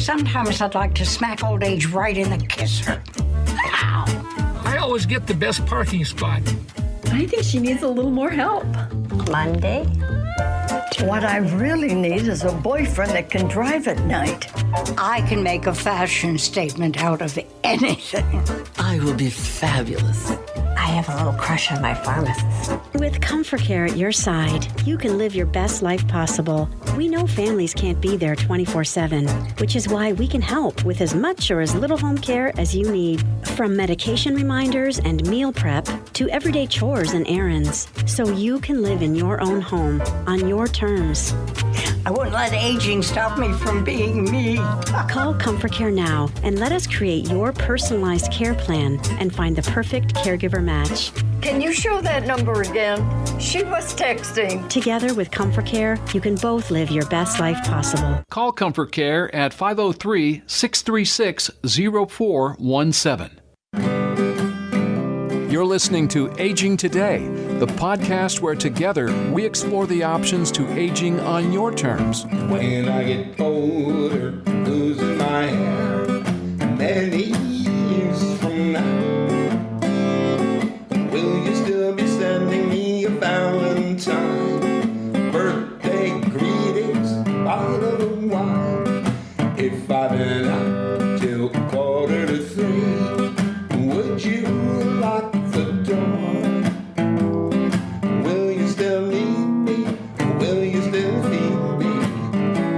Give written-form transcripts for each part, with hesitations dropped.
Sometimes I'd like to smack old age right in the kisser. Ow! I always get the best parking spot. I think she needs a little more help. Monday. What I really need is a boyfriend that can drive at night. I can make a fashion statement out of anything. I will be fabulous. I have a little crush on my pharmacist. With ComfortCare at your side, you can live your best life possible. We know families can't be there 24/7, which is why we can help with as much or as little home care as you need. From medication reminders and meal prep to everyday chores and errands, so you can live in your own home on your terms. I wouldn't let aging stop me from being me. Call ComfortCare now and let us create your personalized care plan and find the perfect caregiver match. Can you show that number again? She was texting. Together with ComfortCare, you can both live your best life possible. Call ComfortCare at 503-636-0417. You're listening to Aging Today, the podcast where together we explore the options to aging on your terms. When I get older, losing my hair, many years from now, will you still be sending me a Valentine? Birthday greetings, bottle of wine. If I've been out till 2:45, would you lock the door? Will you still need me? Will you still feed me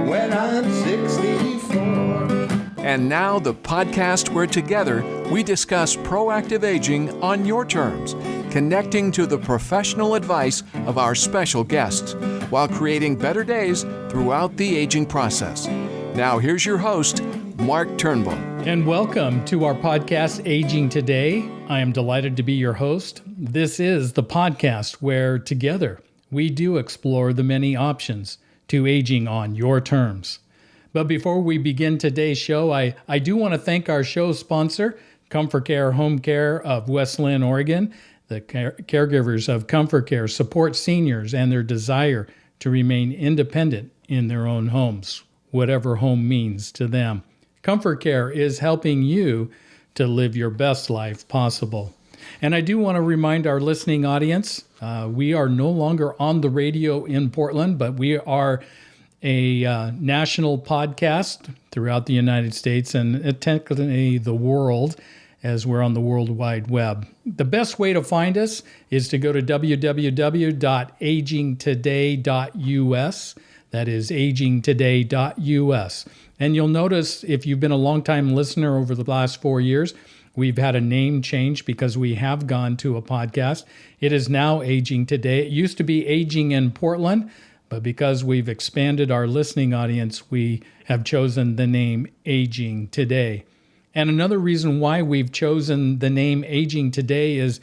when I'm 64? And now the podcast where together we discuss proactive aging on your terms, connecting to the professional advice of our special guests while creating better days throughout the aging process. Now here's your host, Mark Turnbull. And welcome to our podcast, Aging Today. I am delighted to be your host. This is the podcast where together we do explore the many options to aging on your terms. But before we begin today's show, I do want to thank our show sponsor, ComfortCare Home Care of West Linn, Oregon. The caregivers of ComfortCare support seniors and their desire to remain independent in their own homes, whatever home means to them. ComfortCare is helping you to live your best life possible. And I do want to remind our listening audience, we are no longer on the radio in Portland, but we are a national podcast throughout the United States and technically the world, as we're on the World Wide Web. The best way to find us is to go to www.agingtoday.us. That is agingtoday.us. And you'll notice if you've been a longtime listener over the last 4 years, we've had a name change because we have gone to a podcast. It is now Aging Today. It used to be Aging in Portland, but because we've expanded our listening audience, we have chosen the name Aging Today. And another reason why we've chosen the name Aging Today is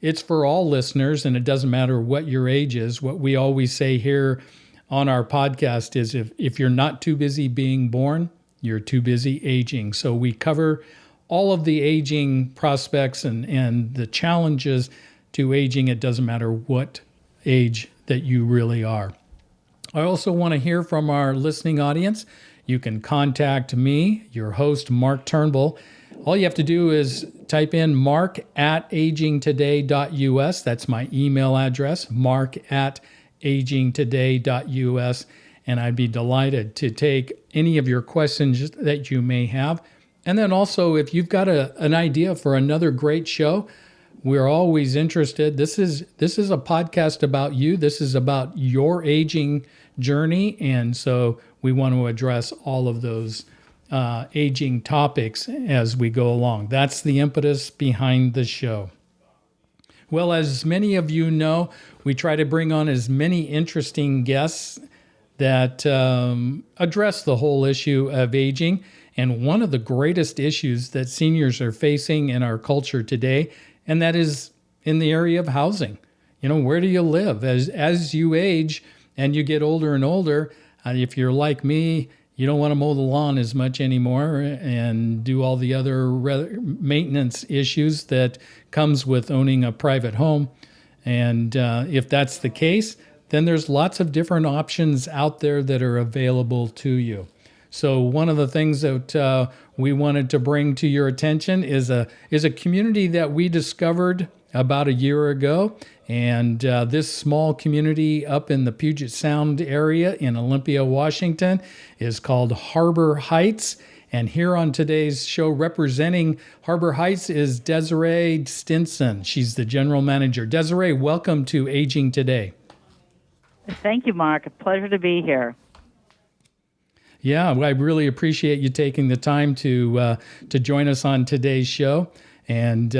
it's for all listeners, and it doesn't matter what your age is. What we always say here on our podcast is if you're not too busy being born, you're too busy aging. So we cover all of the aging prospects and the challenges to aging. It doesn't matter what age that you really are. I also want to hear from our listening audience. You can contact me, your host, Mark Turnbull. All you have to do is type in mark@agingtoday.us. That's my email address, mark@agingtoday.us, and I'd be delighted to take any of your questions that you may have. And then also, if you've got an idea for another great show, we're always interested. This is a podcast about you. This is about your aging journey, and so we want to address all of those aging topics as we go along. That's the impetus behind the show. Well, as many of you know, we try to bring on as many interesting guests that address the whole issue of aging. And one of the greatest issues that seniors are facing in our culture today, and that is in the area of housing. You know, where do you live? As you age and you get older and older, if you're like me, you don't want to mow the lawn as much anymore and do all the other maintenance issues that comes with owning a private home. And if that's the case, then there's lots of different options out there that are available to you. So one of the things that we wanted to bring to your attention is a community that we discovered about a year ago. And this small community up in the Puget Sound area in Olympia, Washington, is called Harbor Heights. And here on today's show, representing Harbor Heights, is Desiree Stinson. She's the general manager. Desiree, welcome to Aging Today. Thank you, Mark. A pleasure to be here. Yeah, I really appreciate you taking the time to join us on today's show. And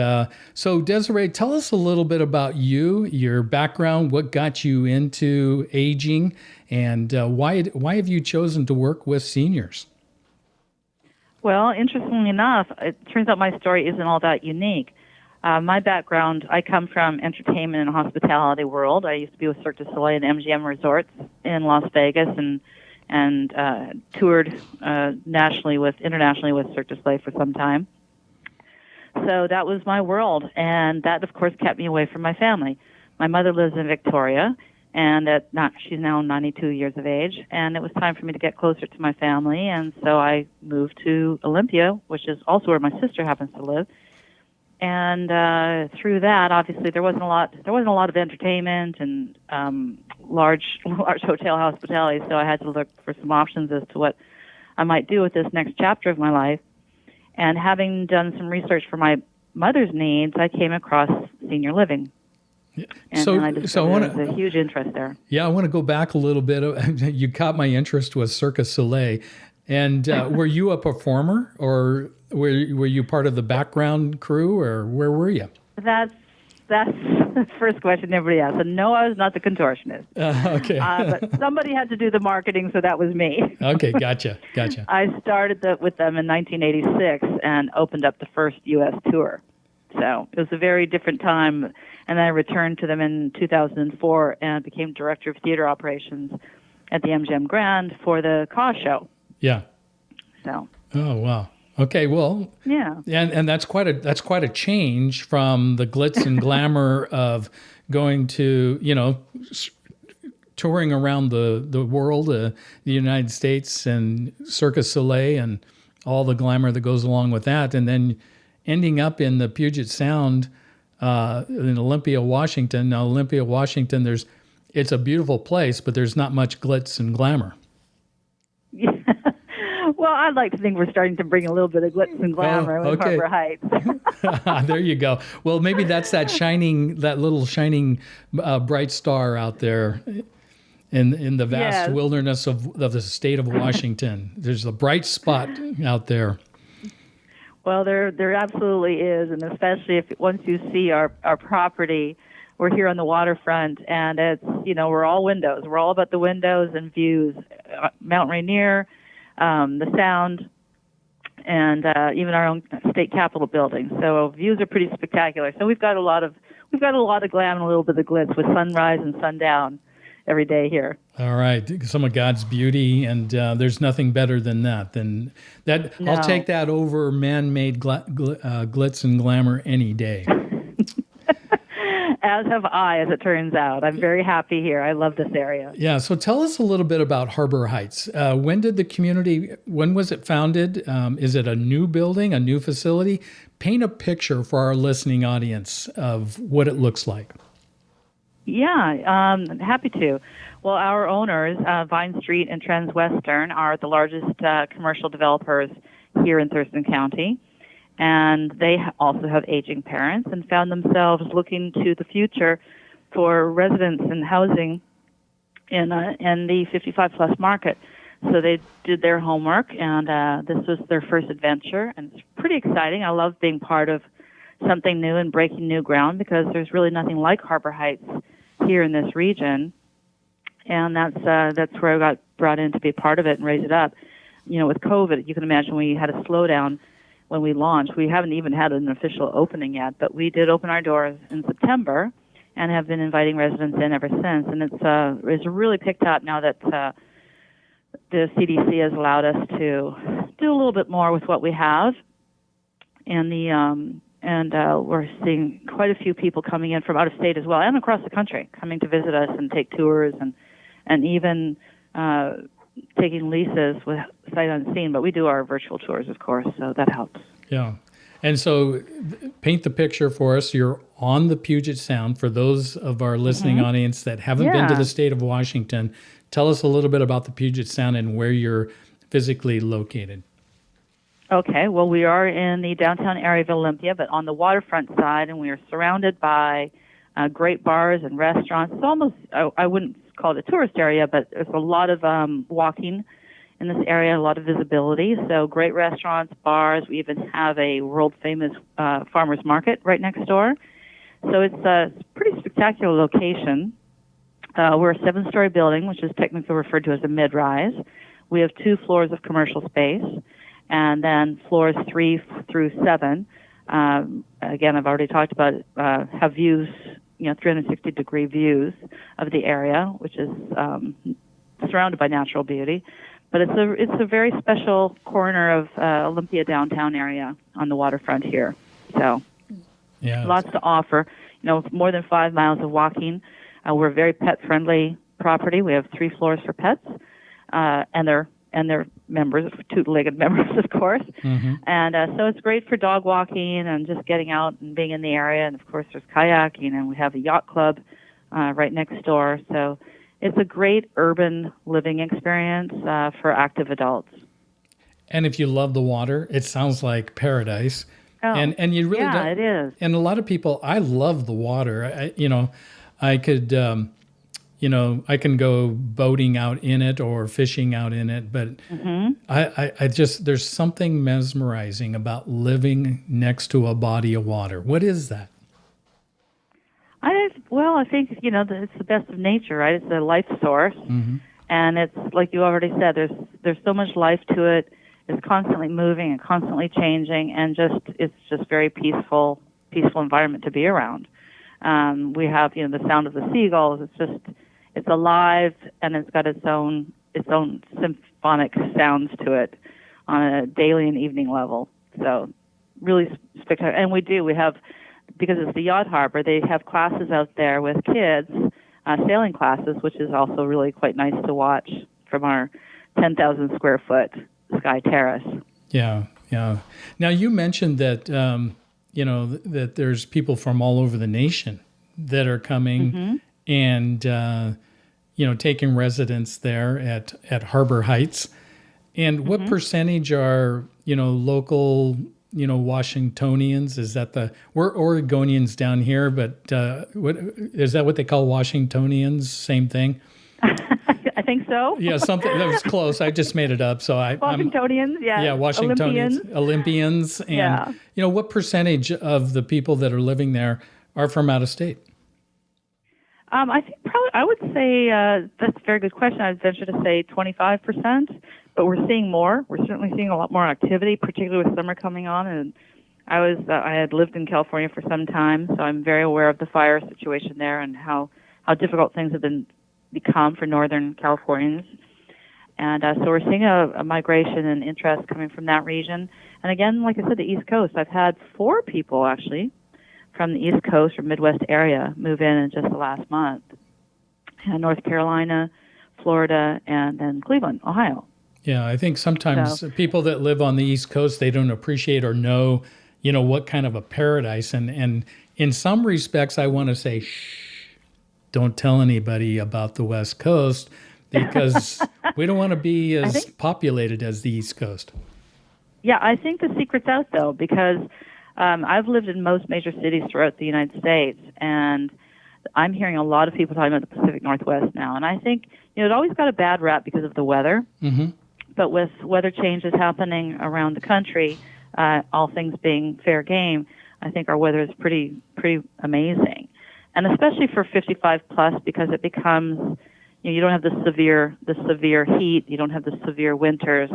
so, Desiree, tell us a little bit about you, your background, what got you into aging, and why have you chosen to work with seniors? Well, interestingly enough, it turns out my story isn't all that unique. My background, I come from entertainment and hospitality world. I used to be with Cirque du Soleil and MGM Resorts in Las Vegas and toured internationally with Cirque du Soleil for some time. So that was my world, and that, of course, kept me away from my family. My mother lives in Victoria, and she's now 92 years of age, and it was time for me to get closer to my family, and so I moved to Olympia, which is also where my sister happens to live. And through that, obviously, there wasn't a lot of entertainment and large hotel hospitality, so I had to look for some options as to what I might do with this next chapter of my life. And having done some research for my mother's needs, I came across senior living. And then I discovered there was a huge interest there. Yeah, I want to go back a little bit. You caught my interest with Cirque du Soleil. And were you a performer, or were you part of the background crew, or where were you? That's the first question everybody asks. And no, I was not the contortionist. Okay. But somebody had to do the marketing, so that was me. Okay, gotcha. I started with them in 1986 and opened up the first U.S. tour. So it was a very different time. And then I returned to them in 2004 and became director of theater operations at the MGM Grand for the Cause Show. Yeah. So. Oh, wow. Okay, well, yeah, and that's quite a change from the glitz and glamour of going to touring around the world, the United States, and Cirque du Soleil, and all the glamour that goes along with that, and then ending up in the Puget Sound in Olympia, Washington. Now, Olympia, Washington, it's a beautiful place, but there's not much glitz and glamour. Well, I'd like to think we're starting to bring a little bit of glitz and glamour with Harbor Heights. There you go. Well, maybe that's that little shining bright star out there in the vast wilderness of the state of Washington. There's a bright spot out there. Well, there absolutely is, and especially once you see our property. We're here on the waterfront, and it's we're all windows. We're all about the windows and views. Mount Rainier. The Sound, and even our own state capitol building. So views are pretty spectacular. So we've got a lot of glam and a little bit of glitz with sunrise and sundown every day here. All right, some of God's beauty, and there's nothing better than that. No. I'll take that over man-made glitz and glamour any day. As have I, as it turns out. I'm very happy here. I love this area. Yeah, so tell us a little bit about Harbor Heights. When was it founded? Is it a new building, a new facility? Paint a picture for our listening audience of what it looks like. Yeah, happy to. Well, our owners, Vine Street and Transwestern, are the largest commercial developers here in Thurston County. And they also have aging parents and found themselves looking to the future for residents and housing in the 55-plus market. So they did their homework, and this was their first adventure, and it's pretty exciting. I love being part of something new and breaking new ground because there's really nothing like Harbor Heights here in this region, and that's where I got brought in to be part of it and raise it up. With COVID, you can imagine we had a slowdown when we launched. We haven't even had an official opening yet, but we did open our doors in September and have been inviting residents in ever since. And it's really picked up now that the CDC has allowed us to do a little bit more with what we have. And we're seeing quite a few people coming in from out of state as well and across the country coming to visit us and take tours and even taking leases with sight unseen, but we do our virtual tours, of course, so that helps. Yeah. And so paint the picture for us. You're on the Puget Sound. For those of our listening audience that haven't been to the state of Washington, tell us a little bit about the Puget Sound and where you're physically located. Okay, well, we are in the downtown area of Olympia, but on the waterfront side, and we are surrounded by great bars and restaurants. It's almost, I wouldn't call it a tourist area, but there's a lot of walking in this area, a lot of visibility. So great restaurants, bars. We even have a world-famous farmer's market right next door. So it's a pretty spectacular location. We're a 7-story building, which is technically referred to as a mid-rise. We have 2 floors of commercial space, and then floors 3 through 7. Again, I've already talked about have views, 360-degree views of the area, which is surrounded by natural beauty. But it's a very special corner of Olympia downtown area on the waterfront here. So lots to offer. More than 5 miles of walking. We're a very pet-friendly property. We have 3 floors for pets, and they're members, 2-legged members, of course. And so it's great for dog walking and just getting out and being in the area. And, of course, there's kayaking, and we have a yacht club right next door. So it's a great urban living experience for active adults. And if you love the water, it sounds like paradise. Oh, and you really don't. It is. And a lot of people, I love the water. I could, I can go boating out in it or fishing out in it, but I just, there's something mesmerizing about living next to a body of water. What is that? I think, it's the best of nature, right? It's a life source. And it's, like you already said, there's so much life to it. It's constantly moving and constantly changing, and it's just very peaceful environment to be around. We have, the sound of the seagulls. It's alive, and it's got its own symphonic sounds to it on a daily and evening level. So really spectacular. And we have, because it's the yacht harbor, they have classes out there with kids, sailing classes, which is also really quite nice to watch from our 10,000 square foot sky terrace. Yeah. Now you mentioned that, that there's people from all over the nation that are coming and, taking residence there at Harbor Heights. And what percentage are, local, Washingtonians? Is that we're Oregonians down here, but is that what they call Washingtonians? Same thing? I think so. Yeah, something that was close. I just made it up. So Washingtonians, yeah, Washingtonians, Olympians, and what percentage of the people that are living there are from out of state? I think I would say that's a very good question. I'd venture to say 25%, but we're seeing more. We're certainly seeing a lot more activity, particularly with summer coming on. And I had lived in California for some time, so I'm very aware of the fire situation there and how difficult things have become for Northern Californians. And so we're seeing a migration and interest coming from that region. And again, like I said, the East Coast. I've had 4 people actually from the East Coast or Midwest area move in just the last month. North Carolina, Florida, and then Cleveland, Ohio. Yeah, I think sometimes people that live on the East Coast, they don't appreciate or know, what kind of a paradise. And in some respects, I want to say, don't tell anybody about the West Coast because we don't want to be as populated as the East Coast. Yeah, I think the secret's out, though, because I've lived in most major cities throughout the United States, and I'm hearing a lot of people talking about the Pacific Northwest now. And I think, it always got a bad rap because of the weather. But with weather changes happening around the country, all things being fair game, I think our weather is pretty amazing. And especially for 55 plus, because it becomes, you don't have the severe heat, you don't have the severe winters.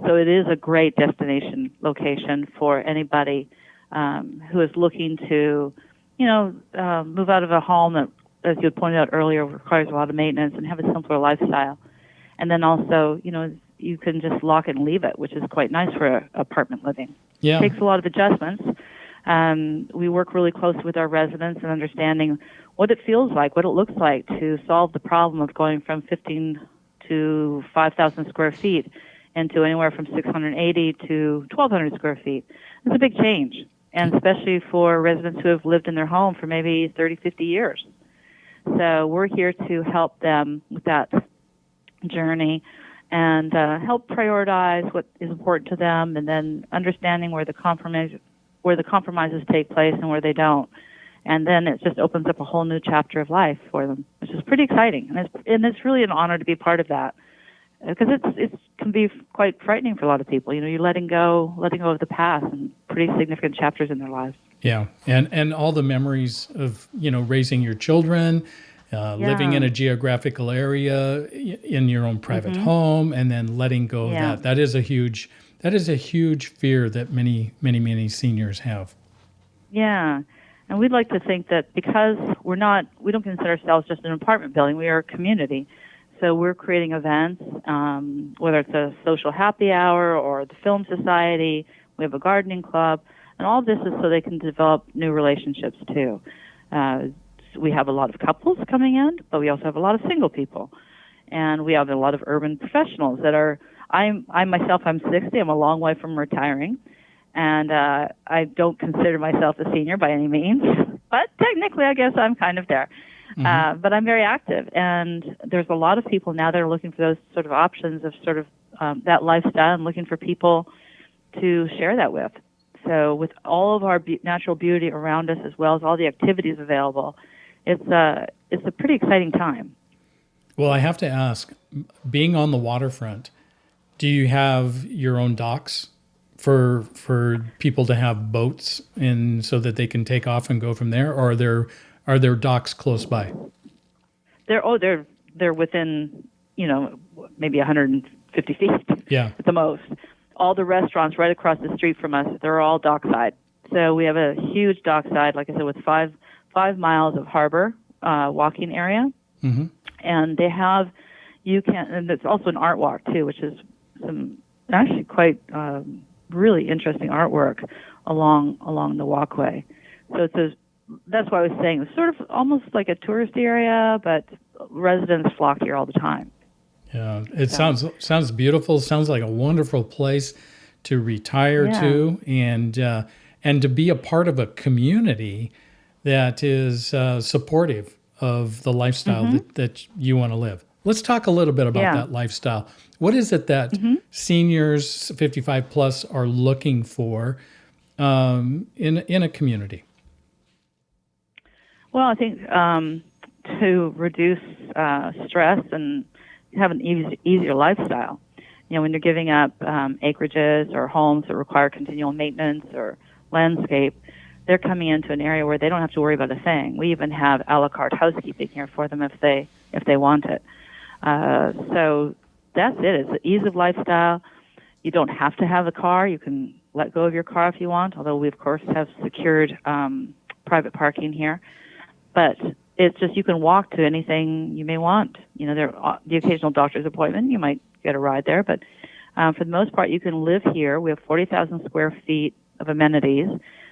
So it is a great destination location for anybody who is looking to, move out of a home that, as you had pointed out earlier, requires a lot of maintenance and have a simpler lifestyle. And then also, you can just lock it and leave it, which is quite nice for apartment living. Yeah. It takes a lot of adjustments. We work really close with our residents and understanding what it feels like, what it looks like to solve the problem of going from 15 to 5,000 square feet into anywhere from 680 to 1,200 square feet. It's a big change, and especially for residents who have lived in their home for maybe 30, 50 years. So we're here to help them with that journey and help prioritize what is important to them, and then understanding where the compromises take place and where they don't. And then it just opens up a whole new chapter of life for them, which is pretty exciting. And it's really an honor to be part of that, because it can be quite frightening for a lot of people. You're letting go of the past and pretty significant chapters in their lives. Yeah, and all the memories of raising your children, living in a geographical area, in your own private home, and then letting go of that. That is a huge fear that many seniors have. Yeah. And we'd like to think that because we don't consider ourselves just an apartment building, we are a community. So we're creating events, whether it's a social happy hour or the film society. We have a gardening club, and all of this is so they can develop new relationships too. We have a lot of couples coming in, but we also have a lot of single people, and we have a lot of urban professionals that are. I'm 60. I'm a long way from retiring. And I don't consider myself a senior by any means, but technically I guess I'm kind of there. But I'm very active, and there's a lot of people now that are looking for those sort of options of sort of that lifestyle and looking for people to share that with. So with all of our natural beauty around us, as well as all the activities available, it's a pretty exciting time. Well, I have to ask, being on the waterfront, do you have your own docks for people to have boats in so that they can take off and go from there, or are there docks close by? They're within maybe 150 feet at the most. All the restaurants right across the street from us, they're all dockside. So we have a huge dockside, like I said, with five miles of harbor walking area, and they have and it's also an art walk too, which is some actually quite really interesting artwork along the walkway. So that's why I was saying it's sort of almost like a tourist area, but residents flock here all the time. Yeah, it sounds beautiful. Sounds like a wonderful place to retire to, and to be a part of a community that is supportive of the lifestyle that you want to live. Let's talk a little bit about that lifestyle. What is it that seniors 55 plus are looking for in a community? Well, I think to reduce stress and have an easier lifestyle. When you're giving up acreages or homes that require continual maintenance or landscape, they're coming into an area where they don't have to worry about a thing. We even have a la carte housekeeping here for them if they want it. So that's it. It's the ease of lifestyle. You don't have to have a car. You can let go of your car if you want, although we, of course, have secured private parking here. But it's just you can walk to anything you may want. There the occasional doctor's appointment, you might get a ride there. But for the most part, you can live here. We have 40,000 square feet of amenities,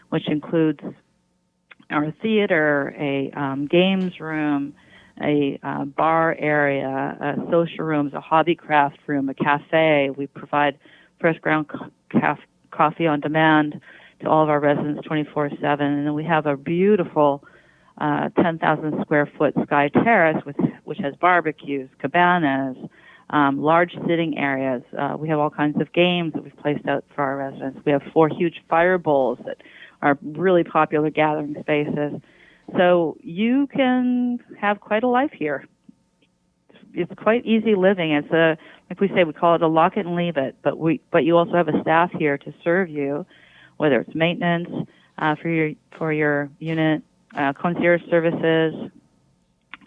which includes our theater, a games room, a bar area, social rooms, a hobby craft room, a cafe. We provide fresh ground coffee on demand to all of our residents 24/7. And then we have a beautiful 10,000 square foot sky terrace, which has barbecues, cabanas, large sitting areas. We have all kinds of games that we've placed out for our residents. We have 4 huge fire bowls that are really popular gathering spaces. So you can have quite a life here. It's quite easy living. It's like we say, we call it a lock it and leave it. But you also have a staff here to serve you, whether it's maintenance for your unit, concierge services,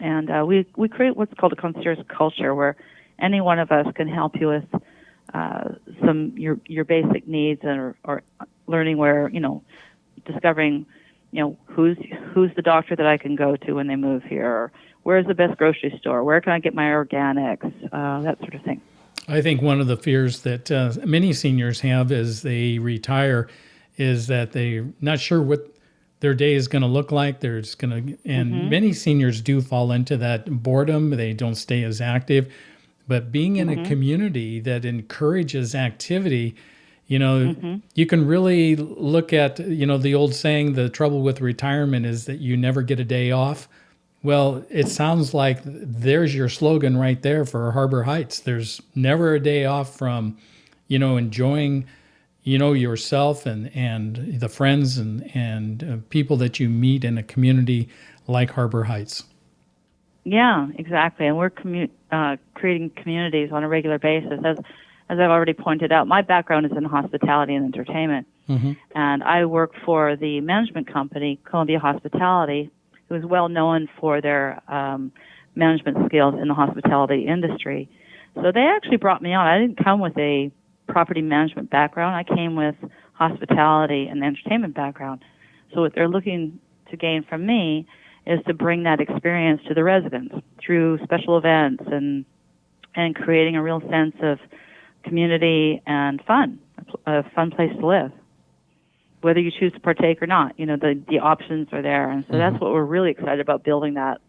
and we create what's called a concierge culture, where any one of us can help you with your basic needs or learning where discovering who's the doctor that I can go to when they move here, or where's the best grocery store, where can I get my organics, that sort of thing. I think one of the fears that many seniors have as they retire is that they're not sure what their day is going to look like. Many seniors do fall into that boredom. They don't stay as active. but being in a community that encourages activity, you know, you can really look at, you know, the old saying, the trouble with retirement is that you never get a day off. Well, it sounds like there's your slogan right there for Harbor Heights. There's never a day off from, you know, enjoying, you know, yourself and the friends and people that you meet in a community like Harbor Heights. Yeah, exactly. And we're creating communities on a regular basis. As I've already pointed out, my background is in hospitality and entertainment. And I work for the management company, Columbia Hospitality, who is well known for their management skills in the hospitality industry. So they actually brought me on. I didn't come with a property management background. I came with hospitality and entertainment background. So what they're looking to gain from me is to bring that experience to the residents through special events and creating a real sense of community and fun, a fun place to live. Whether you choose to partake or not, you know, the options are there. And so that's what we're really excited about, building that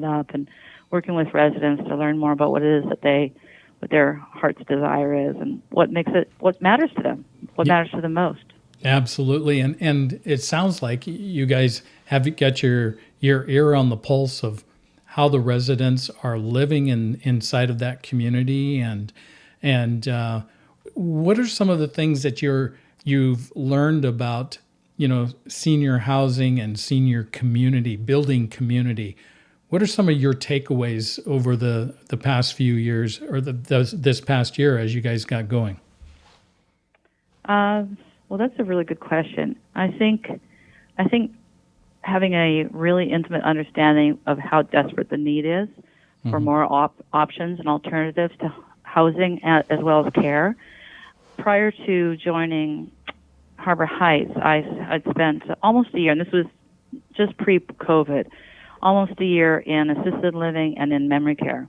up and working with residents to learn more about what it is that what their heart's desire is and what matters to them, what matters to them most. Absolutely. And it sounds like you guys have got your ear on the pulse of how the residents are living inside of that community. And what are some of the things that you've learned about, you know, senior housing and senior community, building community? What are some of your takeaways over the past few years or this past year as you guys got going? Well, that's a really good question. I think having a really intimate understanding of how desperate the need is for more options and alternatives to housing as well as care. Prior to joining Harbor Heights, I'd spent almost a year, and this was just pre-COVID, almost a year in assisted living and in memory care.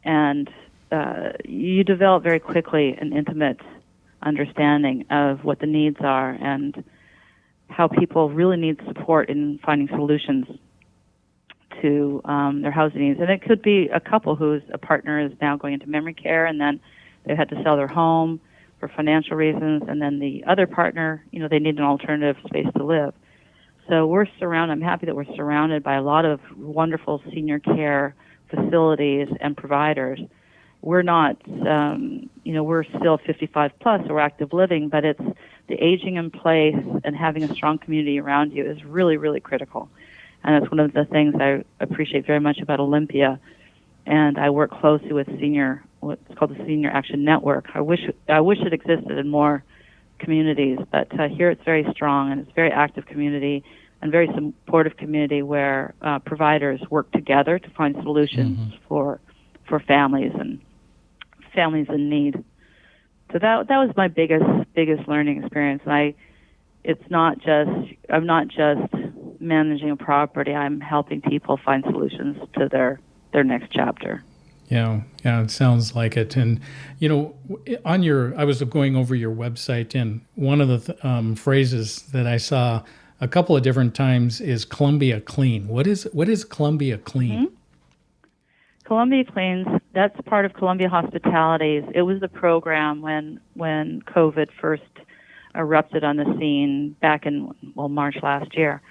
And you develop very quickly an intimate understanding of what the needs are and how people really need support in finding solutions to their housing needs. And it could be a couple whose a partner is now going into memory care and then they had to sell their home for financial reasons, and then the other partner, you know, they need an alternative space to live. So I'm happy that we're surrounded by a lot of wonderful senior care facilities and providers. We're not, we're still 55 plus, so we're active living, but it's the aging in place and having a strong community around you is really, really critical. And that's one of the things I appreciate very much about Olympia. And I work closely with what's called the Senior Action Network. I wish it existed in more communities, but here it's very strong, and it's a very active community and very supportive community where providers work together to find solutions for families and families in need. So that was my biggest learning experience. And I'm not just managing a property. I'm helping people find solutions to their next chapter. Yeah, it sounds like it. And, you know, I was going over your website, and one of the phrases that I saw a couple of different times is Columbia Clean. What is Columbia Clean? Columbia Cleans, that's part of Columbia Hospitalities. It was the program when COVID first erupted on the scene back in, March last year.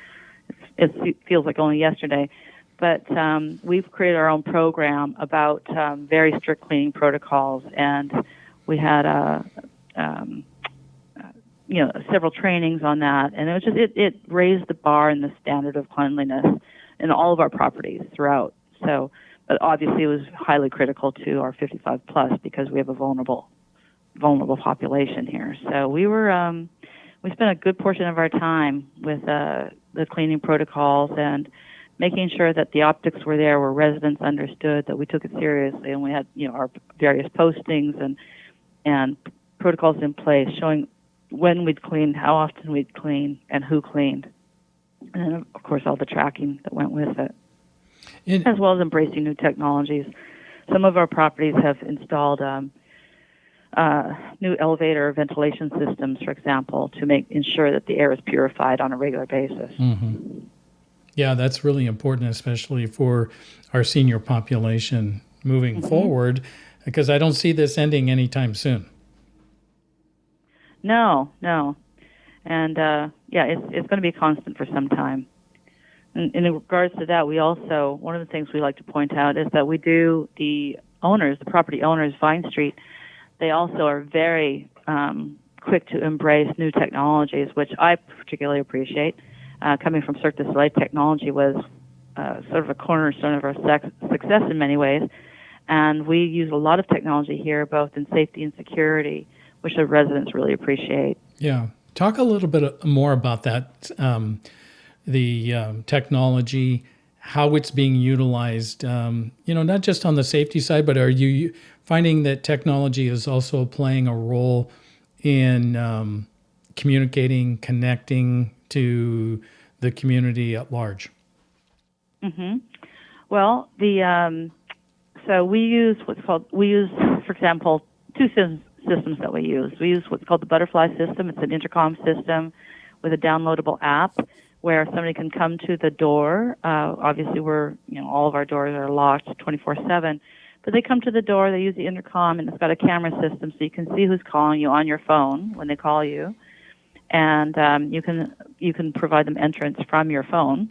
It feels like only yesterday. But we've created our own program about very strict cleaning protocols, and we had several trainings on that, and it was it raised the bar and the standard of cleanliness in all of our properties throughout. So, but obviously it was highly critical to our 55 plus because we have a vulnerable population here. So we spent a good portion of our time with the cleaning protocols and making sure that the optics were there, where residents understood that we took it seriously, and we had our various postings and protocols in place, showing when we'd clean, how often we'd clean, and who cleaned, and then of course all the tracking that went with it, as well as embracing new technologies. Some of our properties have installed new elevator ventilation systems, for example, to ensure that the air is purified on a regular basis. Yeah, that's really important, especially for our senior population. moving forward, because I don't see this ending anytime soon. No. And it's going to be constant for some time. And in regards to that, we also, one of the things we like to point out is that we do, the property owners, Vine Street, they also are very quick to embrace new technologies, which I particularly appreciate. Coming from Cirque du Soleil, technology was sort of a cornerstone of our success in many ways. And we use a lot of technology here, both in safety and security, which the residents really appreciate. Yeah. Talk a little bit more about that, the technology, how it's being utilized, not just on the safety side, but are you finding that technology is also playing a role in communicating, connecting to the community at large? Mm-hmm. Well, so we use, for example, two systems that we use. We use what's called the Butterfly system. It's an intercom system with a downloadable app where somebody can come to the door. Obviously, all of our doors are locked 24/7, but they come to the door. They use the intercom, and it's got a camera system, so you can see who's calling you on your phone when they call you, and you can provide them entrance from your phone.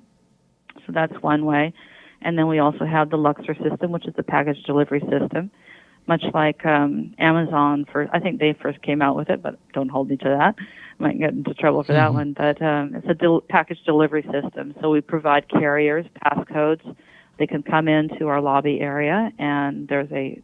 So that's one way. And then we also have the Luxor system, which is the package delivery system, much like Amazon. I think they first came out with it, but don't hold me to that. I might get into trouble for that one. But it's a package delivery system. So we provide carriers passcodes. They can come into our lobby area, and there's a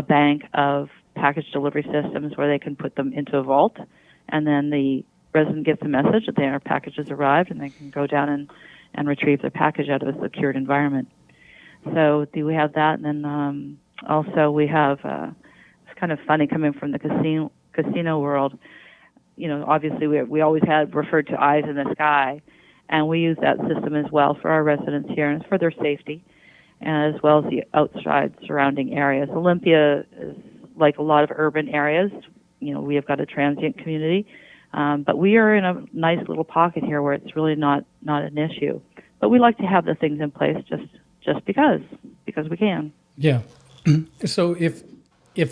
bank of package delivery systems where they can put them into a vault, and then the resident gets a message that their package has arrived, and they can go down and retrieve their package out of a secured environment. So we have that, and then also we have, it's kind of funny coming from the casino world, obviously we always had referred to eyes in the sky, and we use that system as well for our residents here, and it's for their safety, and as well as the outside surrounding areas. Olympia is like a lot of urban areas. We have got a transient community, but we are in a nice little pocket here where it's really not an issue. But we like to have the things in place just because we can. Yeah. So if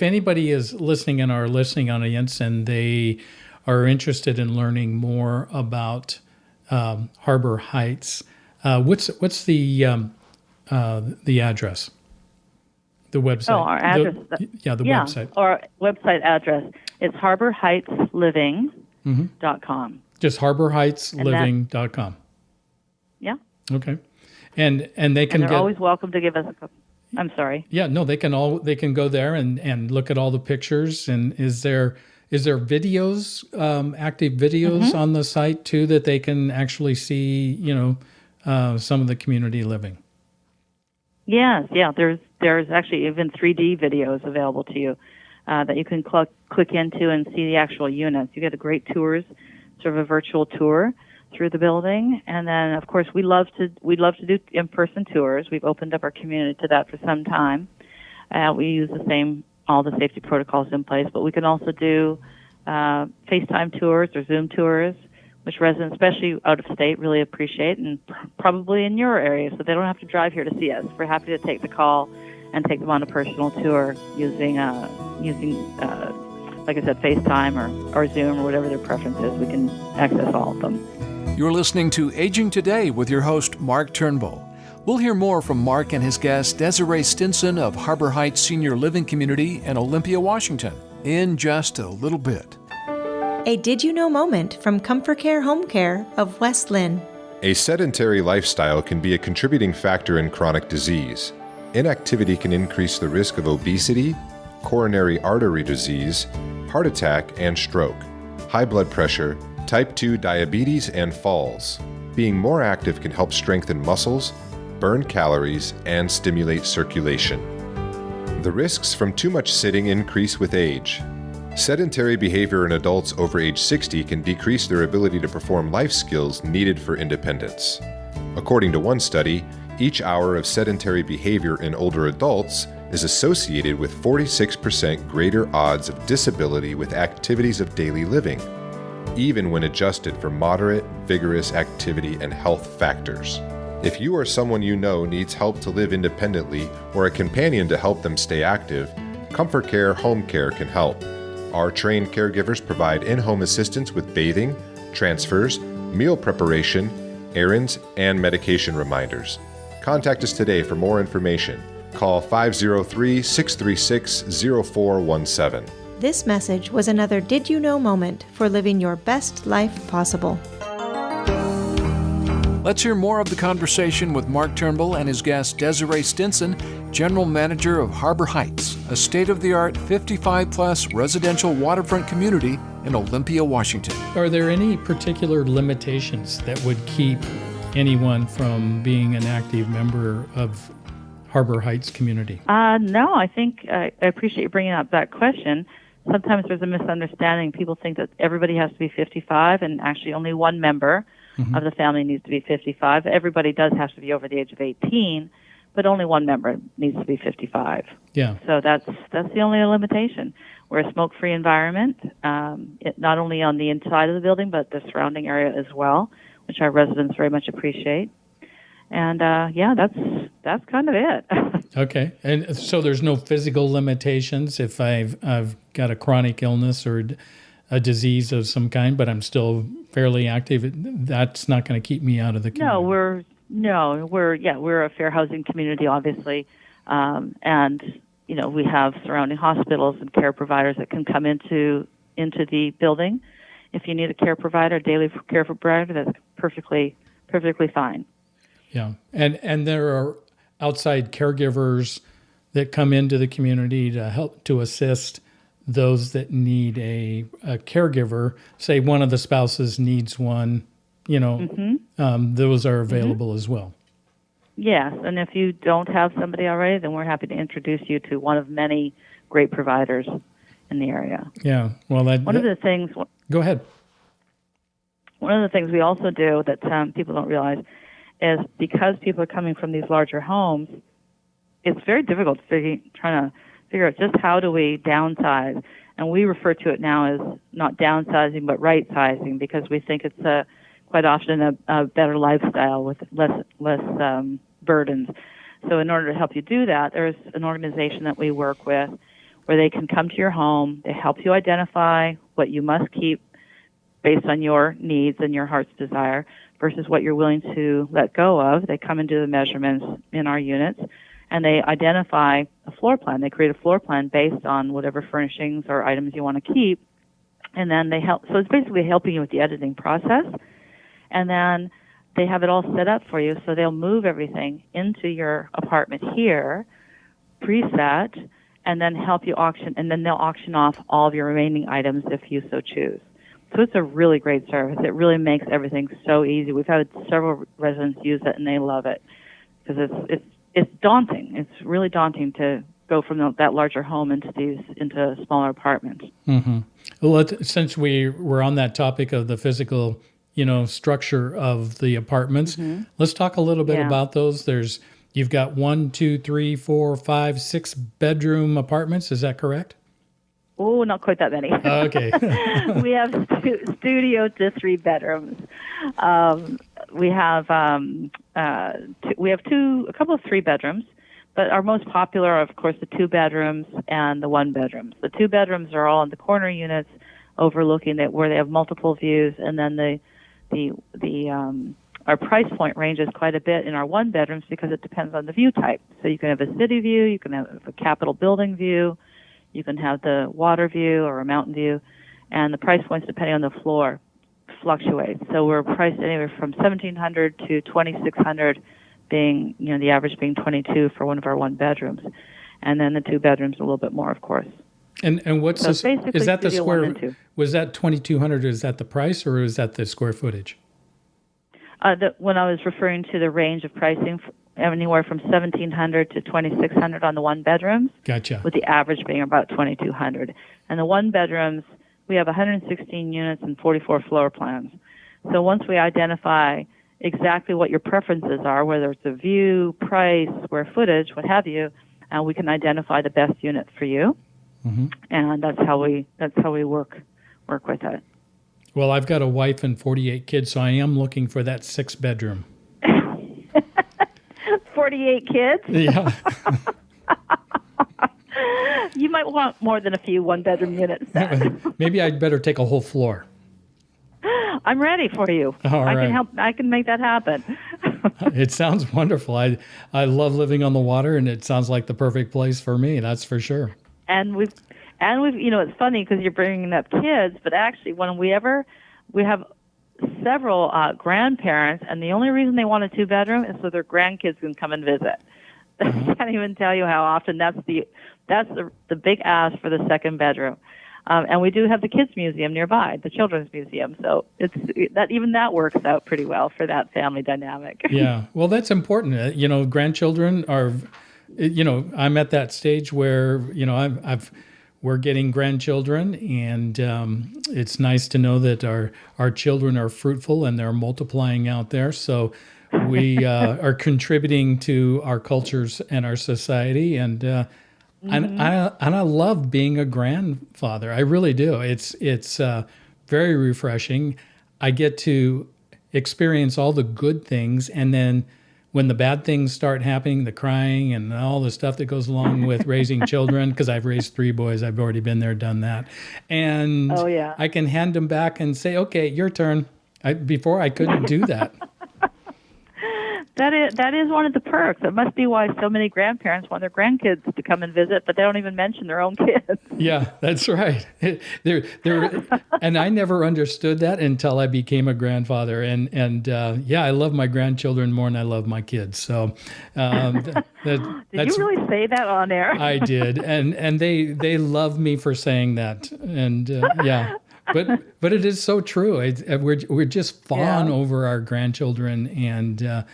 anybody is listening in our listening audience and they are interested in learning more about Harbor Heights, what's the address? The website. Oh, our address. Website. Our website address. It's harborheightsliving.com. Just harborheightsliving.com. Yeah. Okay. And they can they're always welcome to give us a call. I'm sorry. Yeah, no, they can go there and look at all the pictures. And is there videos, active videos on the site too, that they can actually see, some of the community living? Yes, yeah. There's actually even 3D videos available to you that you can click into and see the actual units. You get a great tours, sort of a virtual tour through the building, and then of course we'd love to do in-person tours. We've opened up our community to that for some time. We use all the safety protocols in place, but we can also do FaceTime tours or Zoom tours, which residents, especially out of state, really appreciate, and probably in your area, so they don't have to drive here to see us. We're happy to take the call and take them on a personal tour using like I said, FaceTime or Zoom or whatever their preference is. We can access all of them. You're listening to Aging Today with your host, Mark Turnbull. We'll hear more from Mark and his guest, Desiree Stinson of Harbor Heights Senior Living Community in Olympia, Washington, in just a little bit. A Did You Know moment from Comfort Care Home Care of West Lynn. A sedentary lifestyle can be a contributing factor in chronic disease. Inactivity can increase the risk of obesity, coronary artery disease, heart attack and stroke, high blood pressure, type 2 diabetes, and falls. Being more active can help strengthen muscles, burn calories, and stimulate circulation. The risks from too much sitting increase with age. Sedentary behavior in adults over age 60 can decrease their ability to perform life skills needed for independence. According to one study, each hour of sedentary behavior in older adults is associated with 46% greater odds of disability with activities of daily living, even when adjusted for moderate, vigorous activity and health factors. If you or someone you know needs help to live independently or a companion to help them stay active, Comfort Care Home Care can help. Our trained caregivers provide in-home assistance with bathing, transfers, meal preparation, errands, and medication reminders. Contact us today for more information. Call 503-636-0417. This message was another Did You Know moment for living your best life possible. Let's hear more of the conversation with Mark Turnbull and his guest Desiree Stinson, General Manager of Harbor Heights, a state-of-the-art 55-plus residential waterfront community in Olympia, Washington. Are there any particular limitations that would keep anyone from being an active member of Harbor Heights community? No, I think I appreciate you bringing up that question. Sometimes there's a misunderstanding. People think that everybody has to be 55, and actually only one member of the family needs to be 55. Everybody does have to be over the age of 18, but only one member needs to be 55. Yeah. So that's the only limitation. We're a smoke-free environment, not only on the inside of the building, but the surrounding area as well, which our residents very much appreciate. And that's kind of it. Okay. And so there's no physical limitations if I've got a chronic illness or a disease of some kind, but I'm still fairly active. That's not going to keep me out of the community. We're a fair housing community, obviously, and we have surrounding hospitals and care providers that can come into the building. If you need a care provider, a daily care provider, that's perfectly fine. Yeah, and there are outside caregivers that come into the community to help to assist those that need a caregiver. Say one of the spouses needs one, those are available as well. Yes, and if you don't have somebody already, then we're happy to introduce you to one of many great providers in the area. Yeah, well, one of the things. Go ahead. One of the things we also do that people don't realize is because people are coming from these larger homes, it's very difficult trying to figure out just how do we downsize. And we refer to it now as not downsizing, but rightsizing, because we think it's quite often a better lifestyle with less burdens. So in order to help you do that, there's an organization that we work with where they can come to your home. They help you identify what you must keep based on your needs and your heart's desire versus what you're willing to let go of. They come and do the measurements in our units, and they identify a floor plan. They create a floor plan based on whatever furnishings or items you want to keep, and then they help. So it's basically helping you with the editing process, and then they have it all set up for you. So they'll move everything into your apartment here, preset, and then help you auction, and then they'll auction off all of your remaining items if you so choose. So it's a really great service. It really makes everything so easy. We've had several residents use it, and they love it because it's daunting. It's really daunting to go from that larger home into smaller apartments. Mm-hmm. Well, since we were on that topic of the physical, structure of the apartments, let's talk a little bit about those. You've got 1, 2, 3, 4, 5, 6 bedroom apartments. Is that correct? Oh, not quite that many. Okay. We have studio to 3 bedrooms. We have a couple of 3 bedrooms, but our most popular are, of course, the 2 bedrooms and the 1 bedrooms. The 2 bedrooms are all in the corner units, overlooking where they have multiple views, and then our price point ranges quite a bit in our 1 bedrooms because it depends on the view type. So you can have a city view, you can have a Capitol building view. You can have the water view or a mountain view, and the price points, depending on the floor, fluctuate. So we're priced anywhere from $1,700 to $2,600, being the average being $22 for one of our 1 bedrooms, and then the 2 bedrooms a little bit more, of course. And what's so is that the square? Was that $2,200? Is that the price, or is that the square footage? When I was referring to the range of pricing, anywhere from $1,700 to $2,600 on the 1 bedrooms. Gotcha. With the average being about $2,200. And the 1 bedrooms, we have 116 units and 44 floor plans. So once we identify exactly what your preferences are, whether it's a view, price, square footage, what have you, we can identify the best unit for you. Mm-hmm. And that's how we work with it. Well, I've got a wife and 48 kids, so I am looking for that 6 bedroom. 48 kids? Yeah. You might want more than a few one-bedroom units. Maybe I'd better take a whole floor. I'm ready for you. All I right. can help. I can make that happen. It sounds wonderful. I love living on the water, and it sounds like the perfect place for me. That's for sure. And we've, it's funny because you're bringing up kids, but actually, we have several grandparents, and the only reason they want a 2-bedroom is so their grandkids can come and visit. I can't even tell you how often that's the big ask for the 2nd bedroom. And we do have the kids museum nearby, the children's museum. So that works out pretty well for that family dynamic. Yeah. Well, that's important. Grandchildren are, I'm at that stage where, we're getting grandchildren, and it's nice to know that our children are fruitful and they're multiplying out there. So we are contributing to our cultures and our society, and I love being a grandfather. I really do. It's very refreshing. I get to experience all the good things, and then when the bad things start happening, the crying and all the stuff that goes along with raising children, because I've raised 3 boys, I've already been there, done that. And I can hand them back and say, okay, your turn. Before I couldn't do that. That is one of the perks. It must be why so many grandparents want their grandkids to come and visit, but they don't even mention their own kids. Yeah, that's right. And I never understood that until I became a grandfather. And I love my grandchildren more than I love my kids. So did you really say that on air? I did, and they love me for saying that. And But it is so true. We're just fawn over our grandchildren, and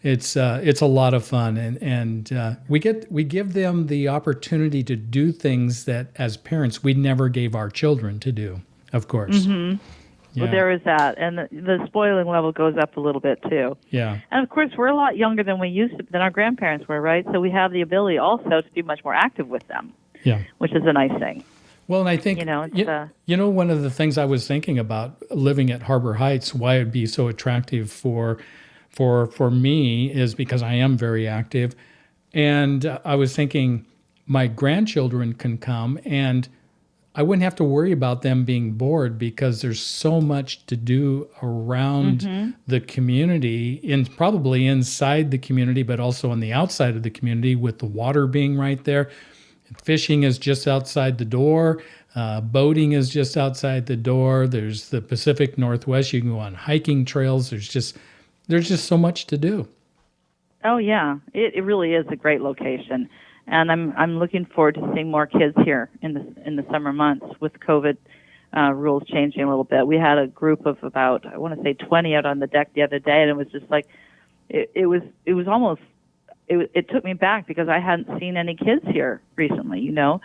it's a lot of fun, and we give them the opportunity to do things that as parents we never gave our children to do. Of course. Mm-hmm. Yeah. Well, there is that, and the spoiling level goes up a little bit too. Yeah. And of course, we're a lot younger than our grandparents were, right? So we have the ability also to be much more active with them. Yeah. Which is a nice thing. Well, and I think, one of the things I was thinking about living at Harbor Heights, why it'd be so attractive for me is because I am very active. And I was thinking my grandchildren can come and I wouldn't have to worry about them being bored because there's so much to do around the community, probably inside the community, but also on the outside of the community with the water being right there. Fishing is just outside the door. Boating is just outside the door. There's the Pacific Northwest. You can go on hiking trails. There's just so much to do. Oh yeah, it really is a great location, and I'm looking forward to seeing more kids here in the summer months with COVID rules changing a little bit. We had a group of about 20 out on the deck the other day, and it was just like it was almost. It took me back because I hadn't seen any kids here recently,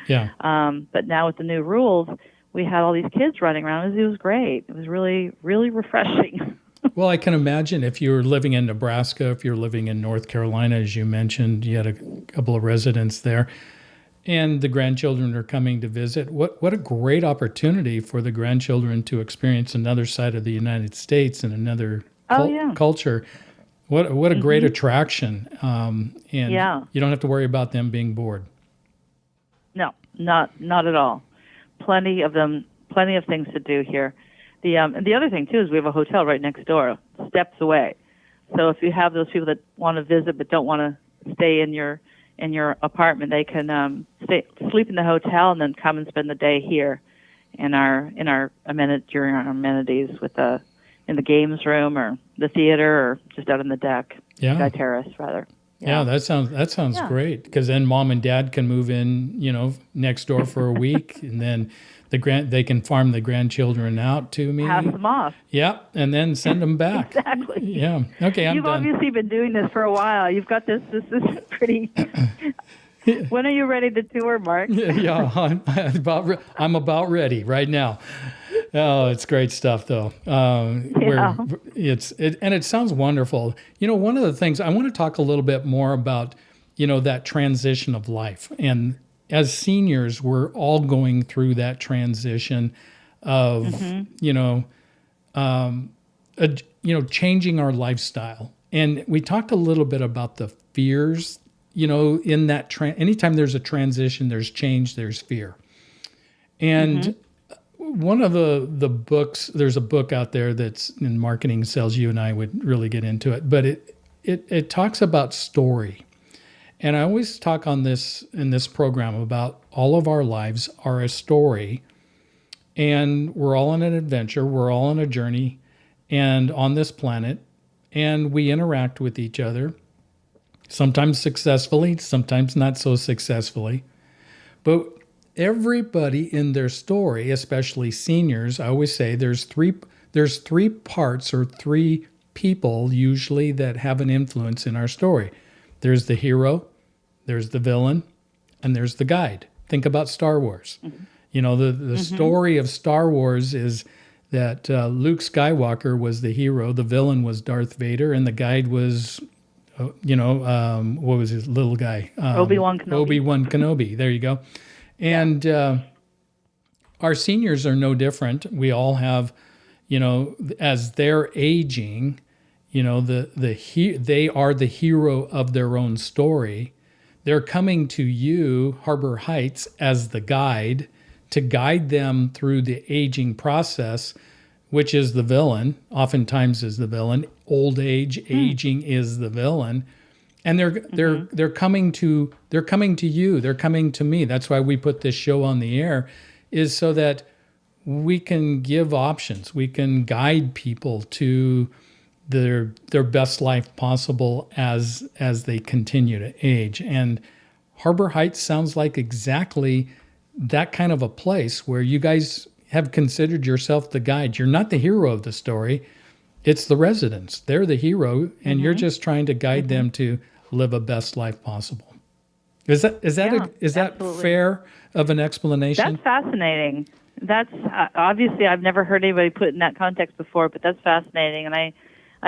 Yeah. But now with the new rules, we had all these kids running around. It was great. It was really, really refreshing. Well, I can imagine if you're living in Nebraska, if you're living in North Carolina, as you mentioned, you had a couple of residents there, and the grandchildren are coming to visit. What a great opportunity for the grandchildren to experience another side of the United States and another culture. What a great attraction. And you don't have to worry about them being bored. No, not at all. Plenty of things to do here. And the other thing too is we have a hotel right next door, steps away. So if you have those people that want to visit but don't want to stay in your apartment, they can sleep in the hotel and then come and spend the day here during our amenities in the games room or the theater or just out on the deck, Sky Terrace rather. Yeah, that sounds great because then mom and dad can move in, next door for a week, and then they can farm the grandchildren out to me. Pass them off. Yeah, and then send them back. Exactly. Yeah. Okay, I'm You've done. obviously been doing this for a while. You've got this. This is pretty. When are you ready to tour, Mark? Yeah, I'm about ready right now. Oh, it's great stuff, though. It sounds wonderful. One of the things I want to talk a little bit more about, that transition of life. And as seniors, we're all going through that transition of, changing our lifestyle. And we talked a little bit about the fears, in that anytime there's a transition, there's change, there's fear. And one of the books, there's a book out there that's in marketing sales, you and I would really get into it, but it talks about story. And I always talk in this program about all of our lives are a story, and we're all on an adventure, we're all on a journey, and on this planet, and we interact with each other, sometimes successfully, sometimes not so successfully. But everybody in their story, especially seniors, I always say there's three parts or three people usually that have an influence in our story. There's the hero, there's the villain, and there's the guide. Think about Star Wars. The story of Star Wars is that Luke Skywalker was the hero, the villain was Darth Vader, and the guide was, what was his little guy? Obi-Wan Kenobi. Obi-Wan Kenobi, there you go. And our seniors are no different. We all have, as they're aging, they are the hero of their own story. They're coming to you, Harbor Heights, as the guide to guide them through the aging process, which is the villain, oftentimes is the villain. Old age, aging is the villain. And they're coming to you, they're coming to me. That's why we put this show on the air, is so that we can give options. We can guide people to their best life possible as they continue to age. And Harbor Heights sounds like exactly that kind of a place where you guys have considered yourself the guide. You're not the hero of the story. It's the residents. They're the hero, and you're just trying to guide them to live a best life possible. Is that fair of an explanation? That's fascinating. That's obviously I've never heard anybody put it in that context before, but that's fascinating, and I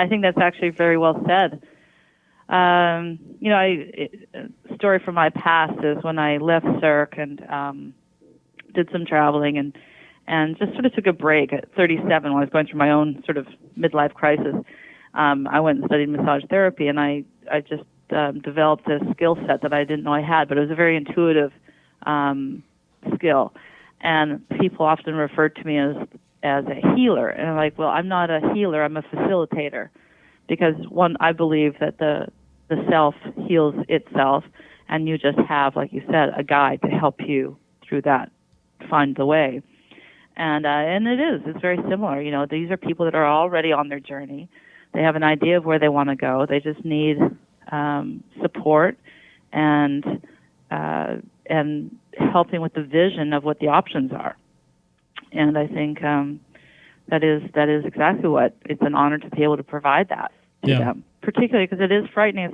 think that's actually very well said. A story from my past is when I left CERC and did some traveling and just sort of took a break at 37 when I was going through my own sort of midlife crisis. I went and studied massage therapy, and I just developed a skill set that I didn't know I had, but it was a very intuitive skill. And people often refer to me as a healer. And I'm like, well, I'm not a healer, I'm a facilitator. Because one, I believe that the self heals itself, and you just have, like you said, a guide to help you through that, find the way. And it's very similar. These are people that are already on their journey. They have an idea of where they want to go. They just need support and helping with the vision of what the options are. And I think that is exactly what it's an honor to be able to provide that to them, particularly because it is frightening.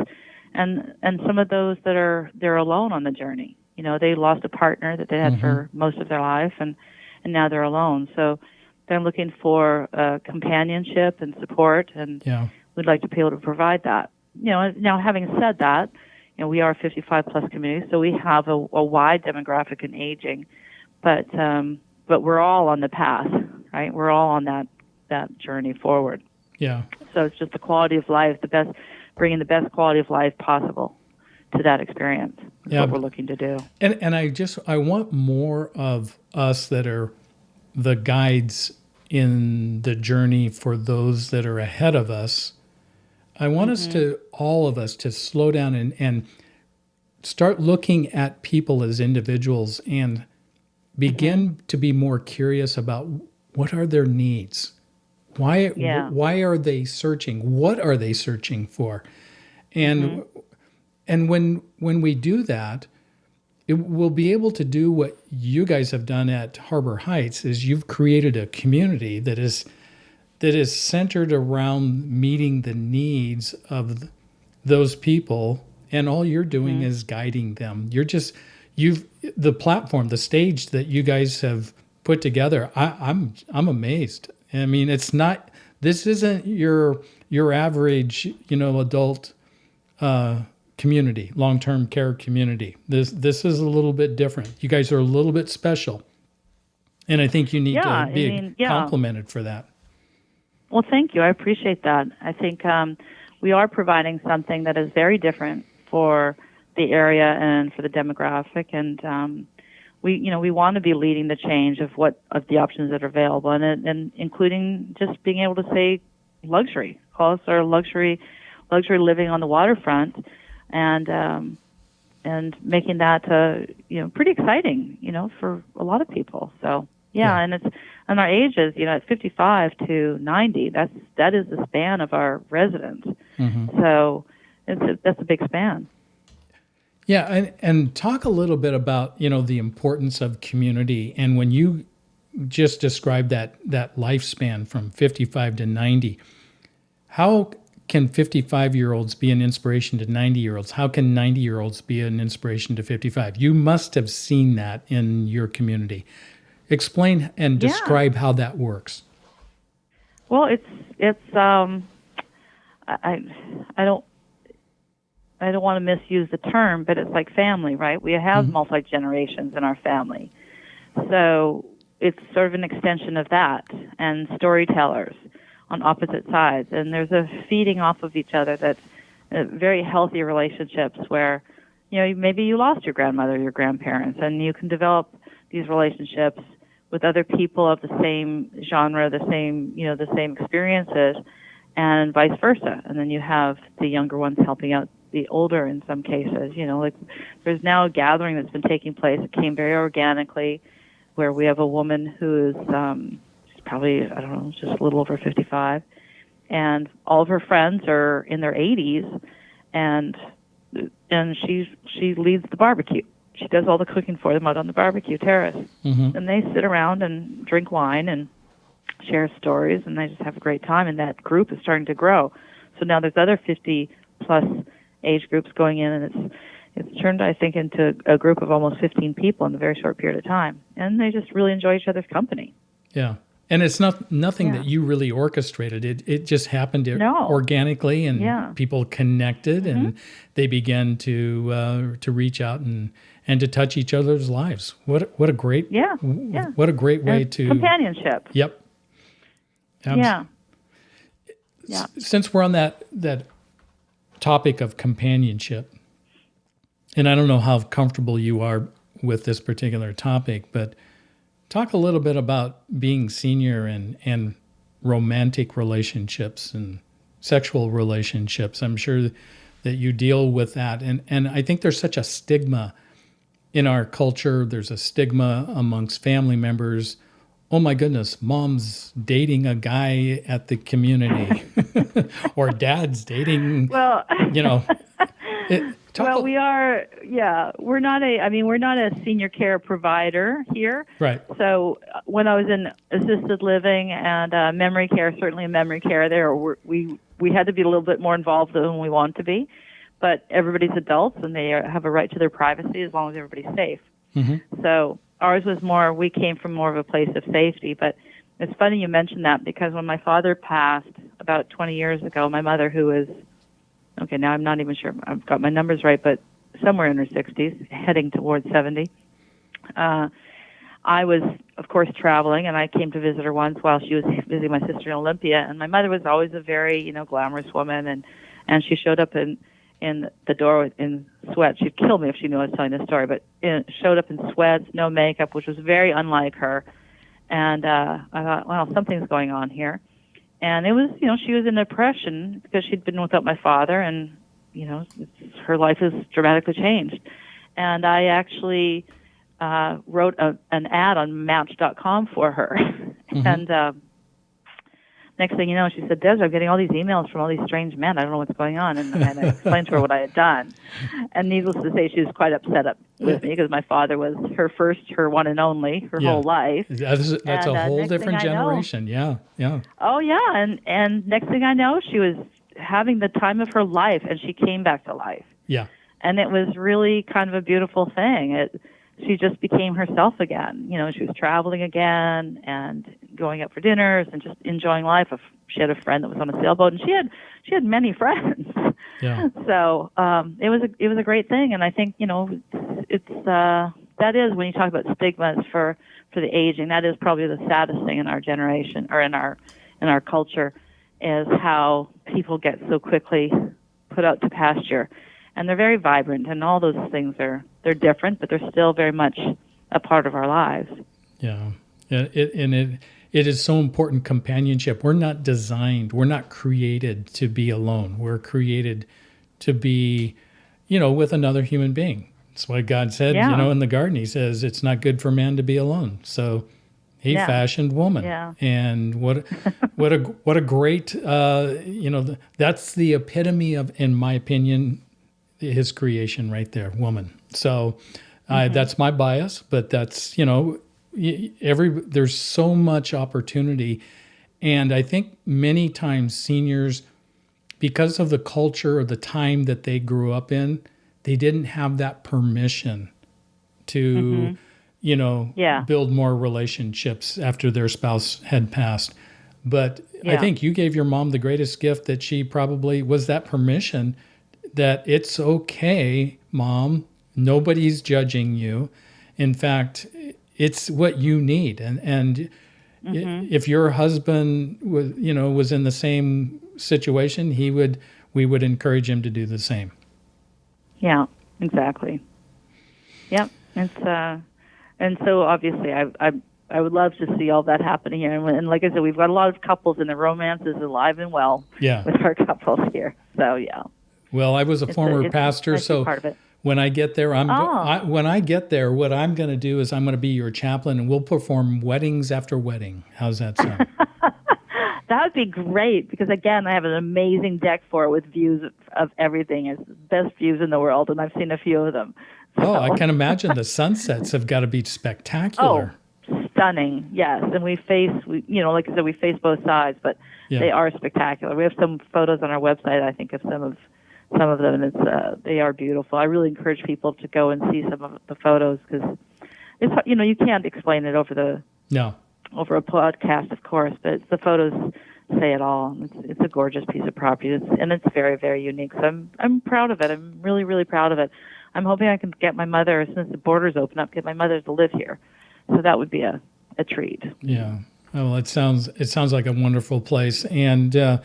And some of those they're alone on the journey. They lost a partner that they had for most of their life, and now they're alone. So they're looking for companionship and support, and we'd like to be able to provide that. Now having said that, we are a 55-plus community, so we have a wide demographic in aging, but we're all on the path, right? We're all on that journey forward. Yeah. So it's just the quality of life, bringing the best quality of life possible to that experience. That's what we're looking to do. And I want more of us that are the guides in the journey for those that are ahead of us. I want all of us to slow down and start looking at people as individuals and begin to be more curious about what are their needs. Why are they searching? What are they searching for? And when we do that, we'll be able to do what you guys have done at Harbor Heights, is you've created a community that is centered around meeting the needs of those people, and all you're doing is guiding them. The platform, the stage that you guys have put together, I'm amazed. I mean, this isn't your average, adult community, long-term care community. This is a little bit different. You guys are a little bit special, and I think you need to be complimented for that. Well, thank you. I appreciate that. I think we are providing something that is very different for the area and for the demographic, and we want to be leading the change of the options that are available, and including just being able to say luxury, call us our luxury living on the waterfront, and making that pretty exciting, for a lot of people. So and our ages, at 55 to 90, that is the span of our residents. Mm-hmm. So that's a big span. Yeah, and talk a little bit about, the importance of community. And when you just described that lifespan from 55 to 90, how can 55-year-olds be an inspiration to 90-year-olds? How can 90-year-olds be an inspiration to 55? You must have seen that in your community. Explain and describe how that works. Well, I don't want to misuse the term, but it's like family, right? We have multi-generations in our family. So it's sort of an extension of that, and storytellers on opposite sides. And there's a feeding off of each other that's very healthy relationships where, maybe you lost your grandmother, your grandparents, and you can develop these relationships with other people of the same genre, the same experiences, and vice versa. And then you have the younger ones helping out the older in some cases. There's now a gathering that's been taking place. It came very organically, where we have a woman who is she's probably, just a little over 55, and all of her friends are in their 80s, and she leads the barbecue. She does all the cooking for them out on the barbecue terrace, and they sit around and drink wine and share stories, and they just have a great time. And that group is starting to grow. So now there's other 50-plus age groups going in, and it's turned, I think, into a group of almost 15 people in a very short period of time, and they just really enjoy each other's company. Yeah, and it's nothing that you really orchestrated. It just happened organically, and people connected, and they began to reach out and to touch each other's lives. What a great what a great way to companionship. Yep. Yeah. Since we're on that topic of companionship, and I don't know how comfortable you are with this particular topic, but talk a little bit about being senior and romantic relationships and sexual relationships. I'm sure that you deal with that. And I think there's such a stigma in our culture. There's a stigma amongst family members. Oh my goodness, mom's dating a guy at the community or dad's dating, we're not a senior care provider here. Right. So when I was in assisted living and memory care, certainly in memory care there, we had to be a little bit more involved than we want to be, but everybody's adults and they have a right to their privacy as long as everybody's safe. Mm-hmm. So ours was we came from more of a place of safety. But it's funny you mentioned that, because when my father passed about 20 years ago, my mother, who is, now I'm not even sure I've got my numbers right, but somewhere in her 60s, heading towards 70, I was, of course, traveling, and I came to visit her once while she was visiting my sister in Olympia. And my mother was always a very, glamorous woman, and she showed up in the door in sweats. She'd kill me if she knew I was telling this story, but showed up in sweats, no makeup, which was very unlike her. And I thought, well, something's going on here. And it was, she was in depression because she'd been without my father, and, her life has dramatically changed. And I actually wrote an ad on Match.com for her. Mm-hmm. And next thing you know, she said, Desiree, I'm getting all these emails from all these strange men. I don't know what's going on. And I explained to her what I had done. And needless to say, she was quite upset with me because my father was her one and only, her whole life. That's a whole different generation. Yeah. Oh, yeah. And next thing I know, she was having the time of her life, and she came back to life. Yeah. And it was really kind of a beautiful thing. She just became herself again. She was traveling again and going out for dinners and just enjoying life. She had a friend that was on a sailboat, and she had many friends. Yeah. So it was a great thing, and I think it's that is, when you talk about stigmas for the aging, that is probably the saddest thing in our generation or in our culture. is how people get so quickly put out to pasture. And they're very vibrant, and all those things they're different, but they're still very much a part of our lives. Yeah. It is so important, companionship. We're not created to be alone. We're created to be, with another human being. That's why God said, in the garden, he says, it's not good for man to be alone. So he fashioned woman. Yeah. And what a great, that's the epitome of, in my opinion, his creation right there, woman. So that's my bias, but that's, there's so much opportunity. And I think many times seniors, because of the culture or the time that they grew up in, they didn't have that permission to, build more relationships after their spouse had passed. But I think you gave your mom the greatest gift that she probably was, that permission that it's okay, Mom, nobody's judging you. In fact, it's what you need. And if your husband was in the same situation, we would encourage him to do the same. Yeah, exactly. Yep. And so obviously I would love to see all that happening here. And like I said, we've got a lot of couples, and the romance is alive and well with our couples here. So yeah. Well, I was a former pastor, so part of it. When I get there, what I'm going to do is I'm going to be your chaplain, and we'll perform weddings after wedding. How's that sound? That would be great, because again, I have an amazing deck for it with views of everything. It's the best views in the world, and I've seen a few of them. So. Oh, I can imagine the sunsets have got to be spectacular. Oh, stunning, yes. And like I said, we face both sides, but they are spectacular. We have some photos on our website, I think, of some of them, and they are beautiful. I really encourage people to go and see some of the photos, because it's you can't explain it over over a podcast, of course, but the photos say it all. It's a gorgeous piece of property, it's very, very unique. So I'm proud of it. I'm really, really proud of it. I'm hoping I can get my mother, as soon as the borders open up, get my mother to live here. So that would be a treat. Yeah. Well, it sounds like a wonderful place. And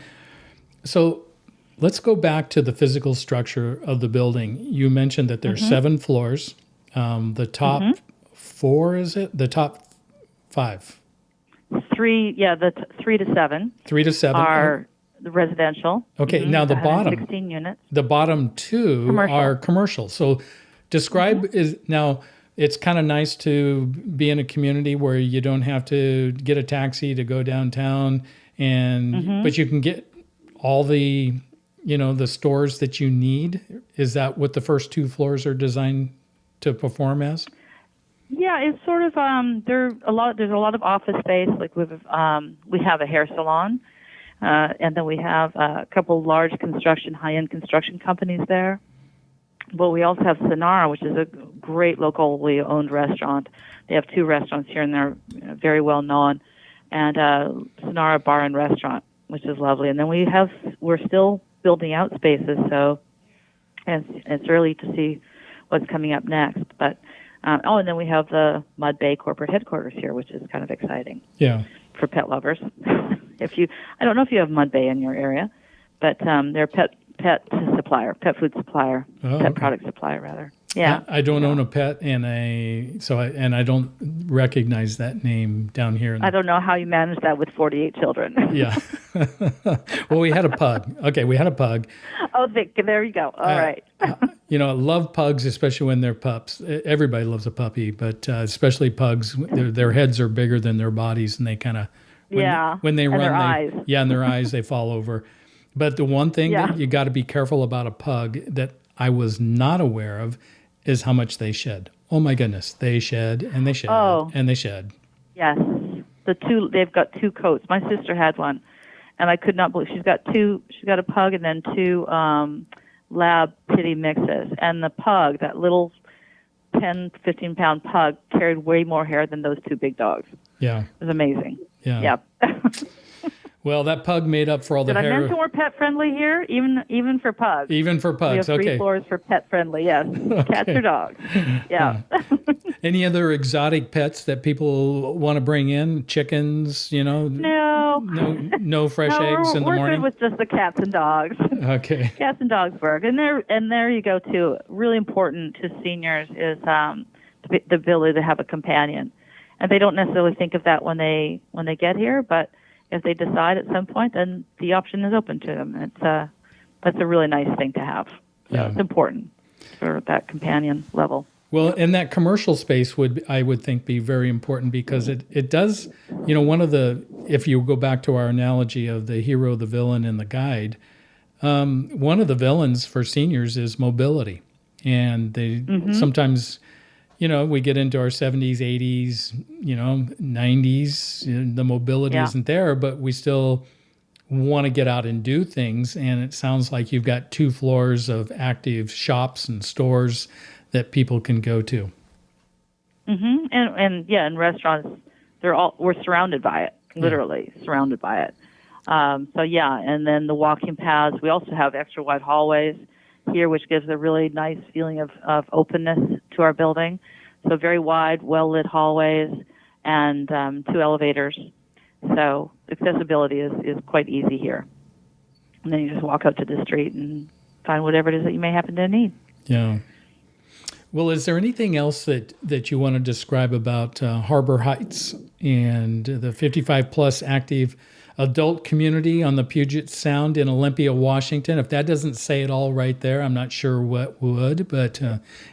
so let's go back to the physical structure of the building. You mentioned that there's 7 floors. The top 4, is it? The top 5? 3, the 3 to 7. 3 to 7 are the residential. Okay, now the bottom 16 units. The bottom 2 are commercial. So describe now. It's kind of nice to be in a community where you don't have to get a taxi to go downtown, but you can get all the the stores that you need. Is that what the first 2 floors are designed to perform as? Yeah, it's sort of there's a lot of office space. Like we have a hair salon, and then we have a couple large high-end construction companies there. But we also have Sonara, which is a great locally owned restaurant. They have 2 restaurants here, and they're very well known. And Sonara Bar and Restaurant, which is lovely. And then we're still building out spaces, so it's early to see what's coming up next. But and then we have the Mud Bay corporate headquarters here, which is kind of exciting. Yeah. For pet lovers. I don't know if you have Mud Bay in your area, but they're pet food supplier, pet product supplier rather. Yeah. I don't own a pet, and I don't recognize that name down here. I don't know how you manage that with 48 children. Yeah. Well, we had a pug. Okay, we had a pug. Oh, there you go. All right. I love pugs, especially when they're pups. Everybody loves a puppy, but especially pugs. Their heads are bigger than their bodies, and they kind of when they run, their eyes. And their eyes, they fall over. But the one thing that you got to be careful about a pug that I was not aware of is how much they shed. Oh my goodness, they shed and they shed and they shed. Yes, they've got 2 coats. My sister had one, and I could not believe she's got a pug and then 2 lab pitty mixes, and the pug, that little 10, 15-pound pug, carried way more hair than those 2 big dogs. Yeah, it was amazing. Yeah. Well, that pug made up for all Did the I hair. mention we're pet friendly here? Even for pugs. Even for pugs, we have 3 okay. floors for pet friendly, yes. Cats or dogs. Yeah. Any other exotic pets that people want to bring in? Chickens, No. No fresh eggs in the morning? We're good with just the cats and dogs. Okay. Cats and dogs work. And there you go, too. Really important to seniors is the ability to have a companion. And they don't necessarily think of that when they get here, but if they decide at some point, then the option is open to them. That's a really nice thing to have. So it's important for that companion level. Well, and that commercial space I would think be very important because it does, if you go back to our analogy of the hero, the villain, and the guide, one of the villains for seniors is mobility. And they sometimes, we get into our 70s, 80s, 90s, the mobility isn't there, but we still want to get out and do things. And it sounds like you've got 2 floors of active shops and stores that people can go to. And restaurants, we're surrounded by it, literally surrounded by it. And then the walking paths, we also have extra wide hallways here, which gives a really nice feeling of openness to our building. So very wide, well-lit hallways and 2 elevators. So accessibility is quite easy here. And then you just walk out to the street and find whatever it is that you may happen to need. Yeah. Well, is there anything else that you want to describe about Harbor Heights and the 55-plus active adult community on the Puget Sound in Olympia, Washington? If that doesn't say it all right there, I'm not sure what would. But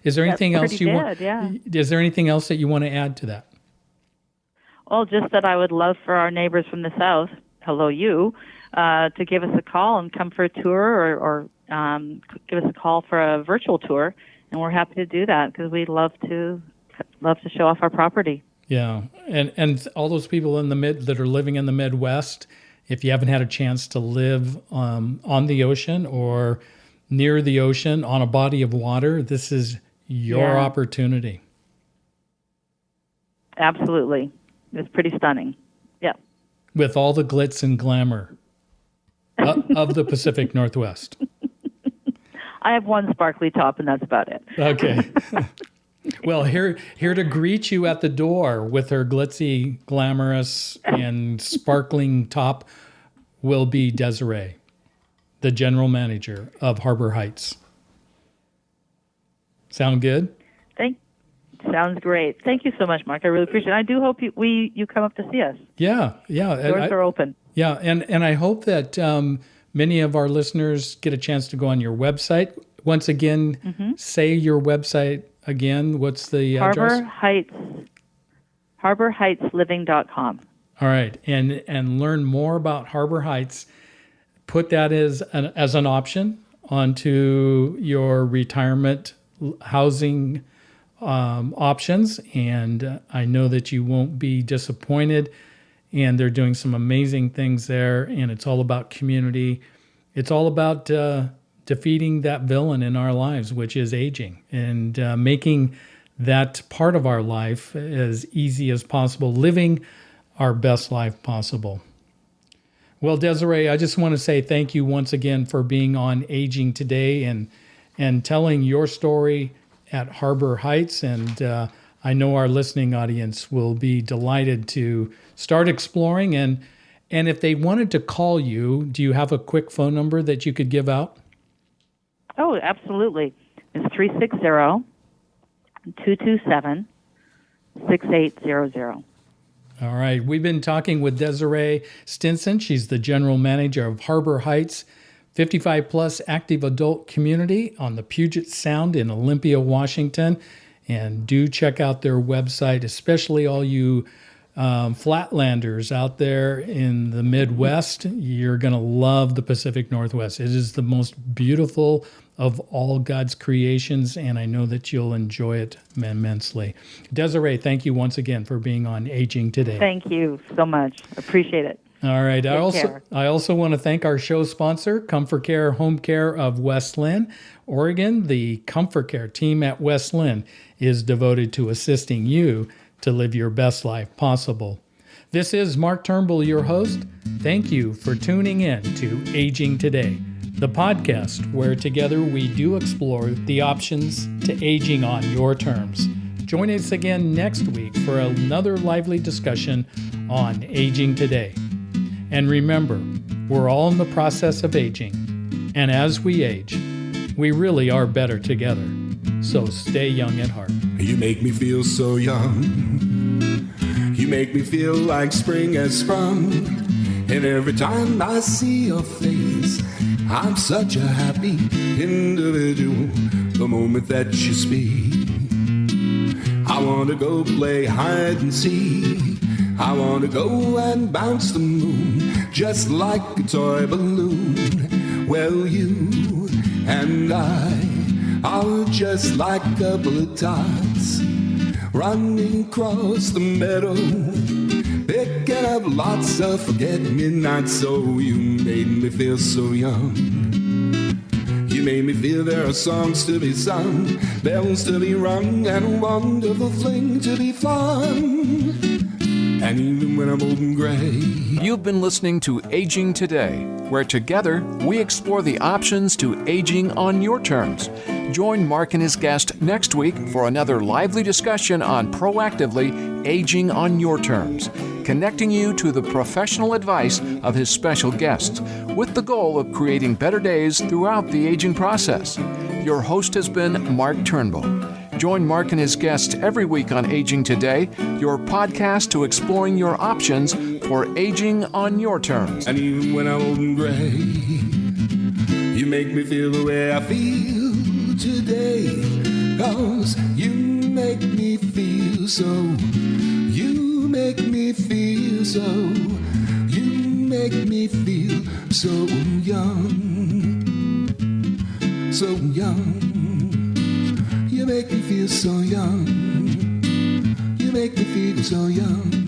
is there anything else you want? Yeah. Is there anything else that you want to add to that? Well, just that I would love for our neighbors from the south, hello you, to give us a call and come for a tour or give us a call for a virtual tour. And we're happy to do that because we'd love to show off our property. Yeah, and all those people that are living in the Midwest, if you haven't had a chance to live on the ocean or near the ocean on a body of water, this is your opportunity. Absolutely. It's pretty stunning. Yeah. With all the glitz and glamour of the Pacific Northwest. I have one sparkly top, and that's about it. Okay. Well, here to greet you at the door with her glitzy, glamorous, and sparkling top will be Desiree, the general manager of Harbor Heights. Sound good? Sounds great. Thank you so much, Mark. I really appreciate it. I do hope you come up to see us. Yeah. Doors are open. Yeah, and I hope that many of our listeners get a chance to go on your website. Once again, say your website again. What's the address? HarborHeightsLiving.com. All right, and learn more about Harbor Heights. Put that as an option onto your retirement housing options, and I know that you won't be disappointed. And they're doing some amazing things there, and it's all about community. It's all about defeating that villain in our lives, which is aging, and making that part of our life as easy as possible, living our best life possible. Well, Desiree, I just want to say thank you once again for being on Aging Today and telling your story at Harbor Heights. And I know our listening audience will be delighted to start exploring. And if they wanted to call you, do you have a quick phone number that you could give out? Oh, absolutely. It's 360-227-6800. All right. We've been talking with Desiree Stinson. She's the general manager of Harbor Heights, 55-plus active adult community on the Puget Sound in Olympia, Washington. And do check out their website, especially all you flatlanders out there in the Midwest. You're going to love the Pacific Northwest. It is the most beautiful of all God's creations, and I know that you'll enjoy it immensely. Desiree, thank you once again for being on Aging Today. Thank you so much. Appreciate it. All right. Take care. I also want to thank our show sponsor, ComfortCare Home Care of West Linn, Oregon. The ComfortCare team at West Linn is devoted to assisting you to live your best life possible. This is Mark Turnbull, your host. Thank you for tuning in to Aging Today, the podcast where together we do explore the options to aging on your terms. Join us again next week for another lively discussion on Aging Today. And remember, we're all in the process of aging. And as we age, we really are better together. So stay young at heart. You make me feel so young. You make me feel like spring has sprung. And every time I see your face, I'm such a happy individual. The moment that you speak, I want to go play hide and seek. I want to go and bounce the moon just like a toy balloon. Well, you and I are just like a couple of tots running across the meadow, picking up lots of forget-me-nots. So you made me feel so young. You made me feel there are songs to be sung, bells to be rung, and a wonderful fling to be flung. And even when I'm old and gray. You've been listening to Aging Today, where together we explore the options to aging on your terms. Join Mark and his guest next week for another lively discussion on proactively aging on your terms, connecting you to the professional advice of his special guests, with the goal of creating better days throughout the aging process. Your host has been Mark Turnbull. Join Mark and his guests every week on Aging Today, your podcast to exploring your options for aging on your terms. And even when I'm old and gray, you make me feel the way I feel today. 'Cause you make me feel so. You make me feel so. You make me feel so young. So young. You make me feel so young. You make me feel so young.